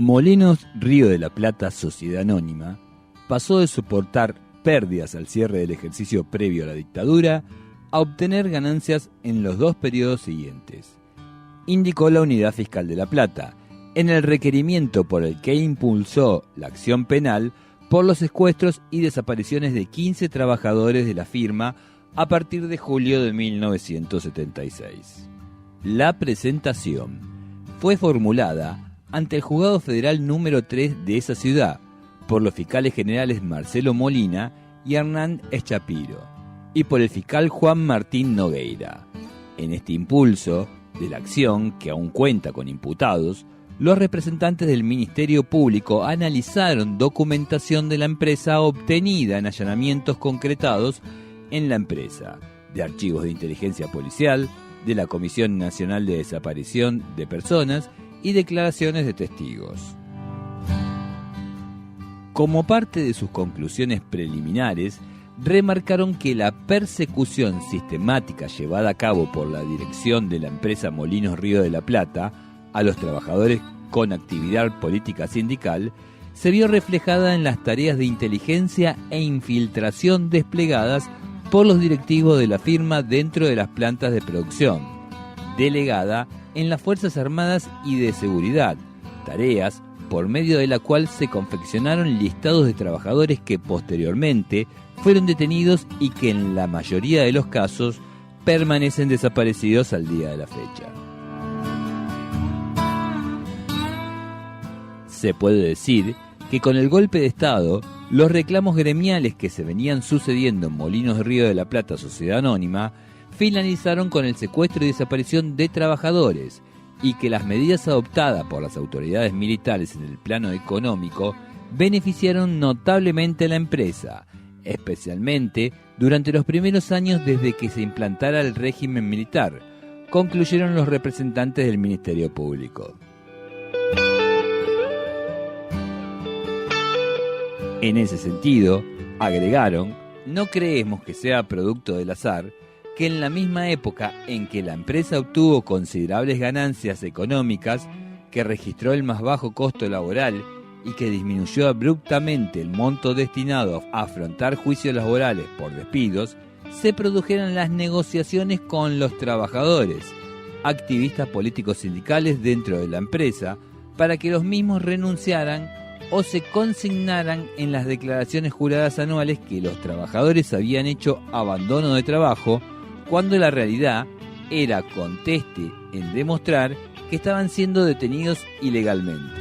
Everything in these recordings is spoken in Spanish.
Molinos Río de la Plata Sociedad Anónima pasó de soportar pérdidas al cierre del ejercicio previo a la dictadura a obtener ganancias en los 2 periodos siguientes, indicó la Unidad Fiscal de La Plata, en el requerimiento por el que impulsó la acción penal por los secuestros y desapariciones de 15 trabajadores de la firma a partir de julio de 1976. La presentación fue formulada ante el Juzgado Federal número 3 de esa ciudad por los fiscales generales Marcelo Molina y Hernán Eschapiro y por el fiscal Juan Martín Nogueira. En este impulso de la acción, que aún cuenta con imputados, los representantes del Ministerio Público analizaron documentación de la empresa obtenida en allanamientos concretados en la empresa, de archivos de inteligencia policial, de la Comisión Nacional de Desaparición de Personas y declaraciones de testigos. Como parte de sus conclusiones preliminares, remarcaron que la persecución sistemática llevada a cabo por la dirección de la empresa Molinos Río de la Plata a los trabajadores con actividad política sindical se vio reflejada en las tareas de inteligencia e infiltración desplegadas por los directivos de la firma dentro de las plantas de producción, delegada en las Fuerzas Armadas y de Seguridad, tareas por medio de la cual se confeccionaron listados de trabajadores que posteriormente fueron detenidos y que en la mayoría de los casos permanecen desaparecidos al día de la fecha. Se puede decir que con el golpe de Estado, los reclamos gremiales que se venían sucediendo en Molinos Río de la Plata Sociedad Anónima finalizaron con el secuestro y desaparición de trabajadores y que las medidas adoptadas por las autoridades militares en el plano económico beneficiaron notablemente a la empresa, especialmente durante los primeros años desde que se implantara el régimen militar, concluyeron los representantes del Ministerio Público. En ese sentido, agregaron, no creemos que sea producto del azar que en la misma época en que la empresa obtuvo considerables ganancias económicas, que registró el más bajo costo laboral y que disminuyó abruptamente el monto destinado a afrontar juicios laborales por despidos, se produjeran las negociaciones con los trabajadores, activistas políticos sindicales dentro de la empresa, para que los mismos renunciaran o se consignaran en las declaraciones juradas anuales que los trabajadores habían hecho abandono de trabajo, cuando la realidad era conteste en demostrar que estaban siendo detenidos ilegalmente.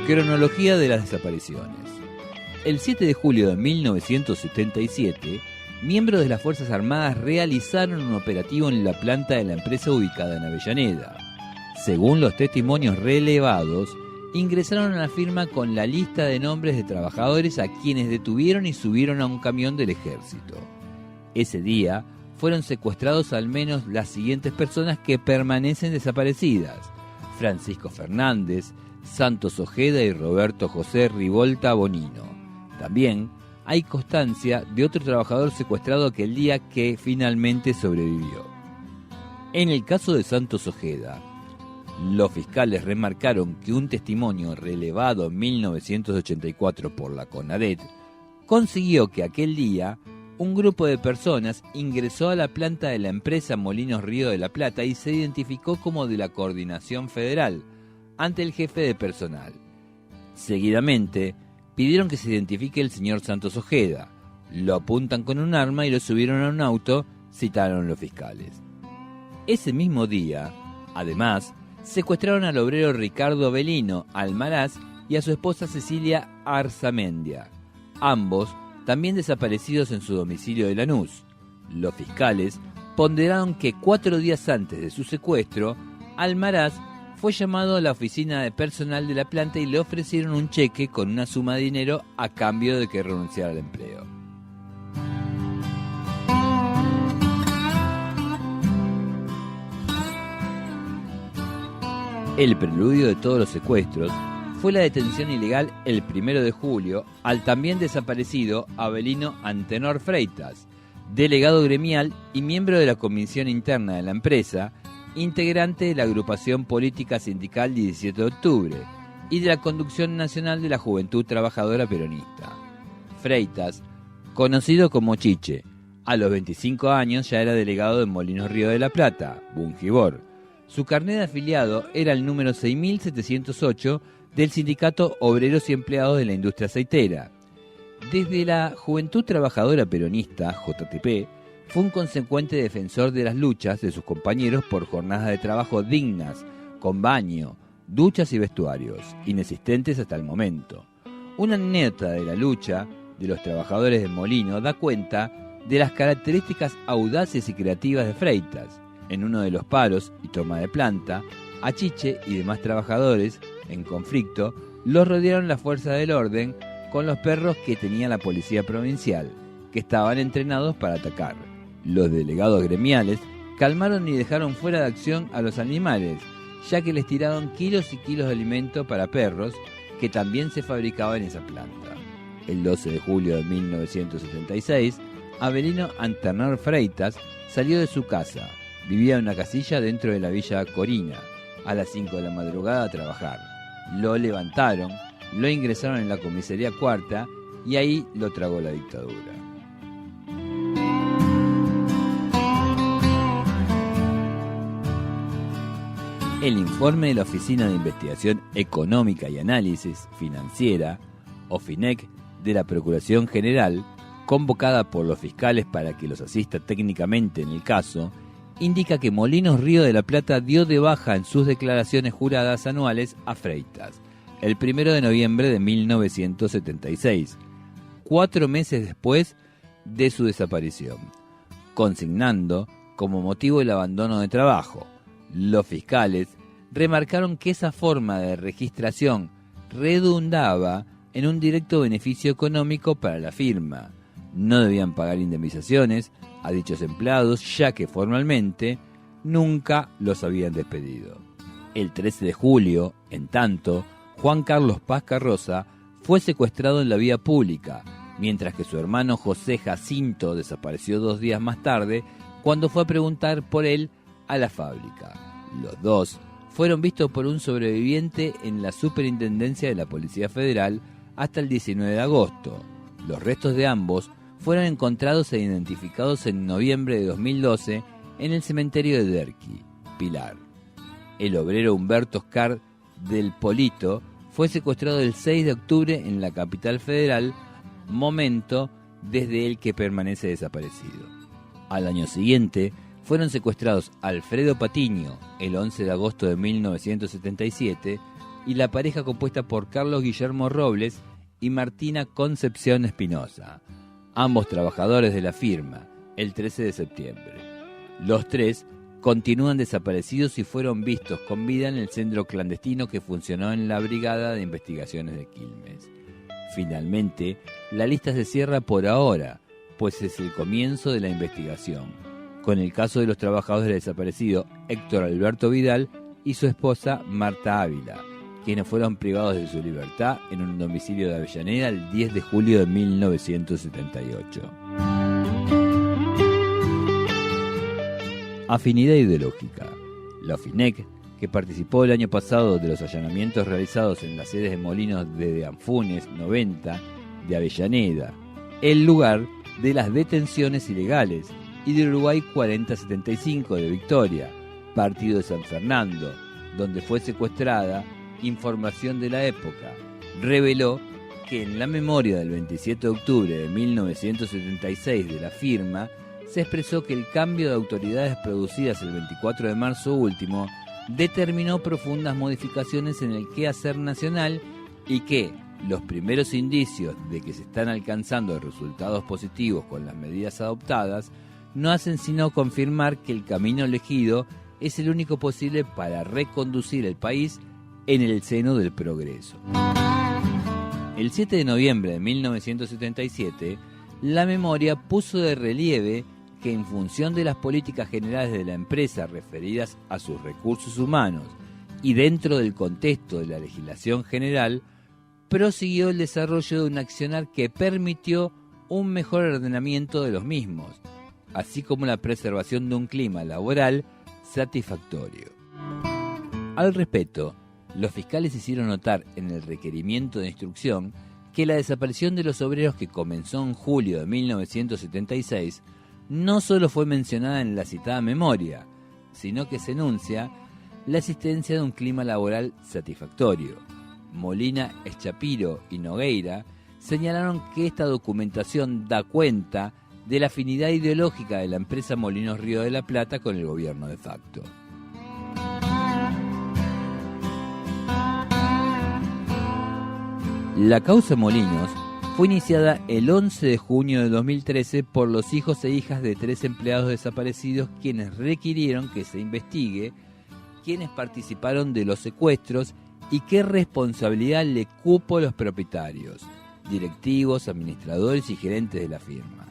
Cronología de las desapariciones. El 7 de julio de 1977, miembros de las Fuerzas Armadas realizaron un operativo en la planta de la empresa ubicada en Avellaneda. Según los testimonios relevados, ingresaron a la firma con la lista de nombres de trabajadores a quienes detuvieron y subieron a un camión del ejército. Ese día fueron secuestrados al menos las siguientes personas que permanecen desaparecidas: Francisco Fernández, Santos Ojeda y Roberto José Rivolta Bonino. También hay constancia de otro trabajador secuestrado aquel día que finalmente sobrevivió. En el caso de Santos Ojeda, los fiscales remarcaron que un testimonio relevado en 1984 por la CONADET consiguió que aquel día un grupo de personas ingresó a la planta de la empresa Molinos Río de la Plata y se identificó como de la Coordinación Federal ante el jefe de personal. Seguidamente, pidieron que se identifique el señor Santos Ojeda. Lo apuntan con un arma y lo subieron a un auto, citaron los fiscales. Ese mismo día, además, secuestraron al obrero Ricardo Belino Almaraz y a su esposa Cecilia Arzamendia, ambos también desaparecidos en su domicilio de Lanús. Los fiscales ponderaron que 4 días antes de su secuestro, Almaraz fue llamado a la oficina de personal de la planta y le ofrecieron un cheque con una suma de dinero a cambio de que renunciara al empleo. El preludio de todos los secuestros fue la detención ilegal el 1 de julio al también desaparecido Avelino Antenor Freitas, delegado gremial y miembro de la comisión interna de la empresa, integrante de la agrupación política sindical 17 de octubre y de la conducción nacional de la Juventud Trabajadora Peronista. Freitas, conocido como Chiche, a los 25 años ya era delegado de Molinos Río de la Plata, Bungibor. Su carnet de afiliado era el número 6708 del Sindicato Obreros y Empleados de la Industria Aceitera. Desde la Juventud Trabajadora Peronista, JTP, fue un consecuente defensor de las luchas de sus compañeros por jornadas de trabajo dignas, con baño, duchas y vestuarios, inexistentes hasta el momento. Una anécdota de la lucha de los trabajadores de Molino da cuenta de las características audaces y creativas de Freitas. En uno de los paros y toma de planta, a Chiche y demás trabajadores en conflicto los rodearon las fuerzas del orden con los perros que tenía la policía provincial, que estaban entrenados para atacar. Los delegados gremiales calmaron y dejaron fuera de acción a los animales, ya que les tiraron kilos y kilos de alimento para perros que también se fabricaba en esa planta. El 12 de julio de 1976, Avelino Antenor Freitas salió de su casa. Vivía en una casilla dentro de la Villa Corina, a las 5 de la madrugada a trabajar. Lo levantaron, lo ingresaron en la comisaría cuarta y ahí lo tragó la dictadura. El informe de la Oficina de Investigación Económica y Análisis Financiera, OFINEC, de la Procuración General, convocada por los fiscales para que los asista técnicamente en el caso, indica que Molinos Río de la Plata dio de baja en sus declaraciones juradas anuales a Freitas, el 1 de noviembre de 1976, 4 meses después de su desaparición, consignando como motivo el abandono de trabajo. Los fiscales remarcaron que esa forma de registración redundaba en un directo beneficio económico para la firma. No debían pagar indemnizaciones a dichos empleados, ya que formalmente nunca los habían despedido. El 13 de julio, en tanto, Juan Carlos Paz Carroza fue secuestrado en la vía pública, mientras que su hermano José Jacinto desapareció 2 días más tarde cuando fue a preguntar por él a la fábrica. Los dos fueron vistos por un sobreviviente en la Superintendencia de la Policía Federal hasta el 19 de agosto. Los restos de ambos fueron encontrados e identificados en noviembre de 2012 en el cementerio de Derqui, Pilar. El obrero Humberto Oscar del Polito fue secuestrado el 6 de octubre en la capital federal, momento desde el que permanece desaparecido. Al año siguiente fueron secuestrados Alfredo Patiño el 11 de agosto de 1977 y la pareja compuesta por Carlos Guillermo Robles y Martina Concepción Espinosa, ambos trabajadores de la firma, el 13 de septiembre. Los tres continúan desaparecidos y fueron vistos con vida en el centro clandestino que funcionó en la Brigada de Investigaciones de Quilmes. Finalmente, la lista se cierra por ahora, pues es el comienzo de la investigación, con el caso de los trabajadores desaparecidos Héctor Alberto Vidal y su esposa Marta Ávila, quienes fueron privados de su libertad en un domicilio de Avellaneda el 10 de julio de 1978. Afinidad ideológica. La OFINEC, que participó el año pasado de los allanamientos realizados en las sedes de Molinos de Anfunes 90, de Avellaneda, el lugar de las detenciones ilegales, y de Uruguay 4075 de Victoria, partido de San Fernando, donde fue secuestrada información de la época, reveló que en la memoria del 27 de octubre de 1976 de la firma se expresó que el cambio de autoridades producidas el 24 de marzo último determinó profundas modificaciones en el quehacer nacional y que los primeros indicios de que se están alcanzando resultados positivos con las medidas adoptadas no hacen sino confirmar que el camino elegido es el único posible para reconducir el país en el seno del progreso. El 7 de noviembre de 1977, la memoria puso de relieve que en función de las políticas generales de la empresa referidas a sus recursos humanos y dentro del contexto de la legislación general, prosiguió el desarrollo de un accionar que permitió un mejor ordenamiento de los mismos, así como la preservación de un clima laboral satisfactorio. Al respecto, los fiscales hicieron notar en el requerimiento de instrucción que la desaparición de los obreros, que comenzó en julio de 1976, no solo fue mencionada en la citada memoria, sino que se enuncia la existencia de un clima laboral satisfactorio. Molina, Eschapiro y Nogueira señalaron que esta documentación da cuenta de la afinidad ideológica de la empresa Molinos Río de la Plata con el gobierno de facto. La causa Molinos fue iniciada el 11 de junio de 2013 por los hijos e hijas de 3 empleados desaparecidos, quienes requirieron que se investigue quiénes participaron de los secuestros y qué responsabilidad le cupo a los propietarios, directivos, administradores y gerentes de la firma.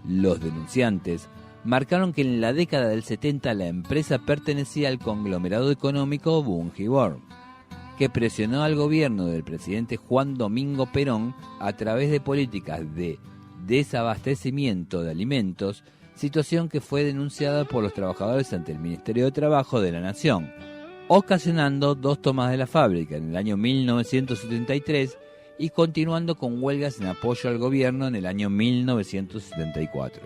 Los denunciantes marcaron que en la década del 70 la empresa pertenecía al conglomerado económico Bunge-Borg, que presionó al gobierno del presidente Juan Domingo Perón a través de políticas de desabastecimiento de alimentos, situación que fue denunciada por los trabajadores ante el Ministerio de Trabajo de la Nación, ocasionando 2 tomas de la fábrica en el año 1973 y continuando con huelgas en apoyo al gobierno en el año 1974.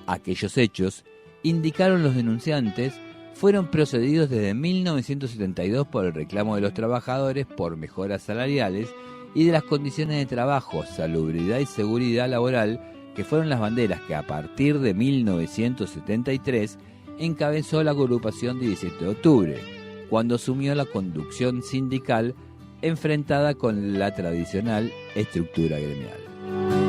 Aquellos hechos, indicaron los denunciantes, fueron procedidos desde 1972 por el reclamo de los trabajadores por mejoras salariales y de las condiciones de trabajo, salubridad y seguridad laboral, que fueron las banderas que a partir de 1973 encabezó la agrupación 17 de octubre, cuando asumió la conducción sindical enfrentada con la tradicional estructura gremial.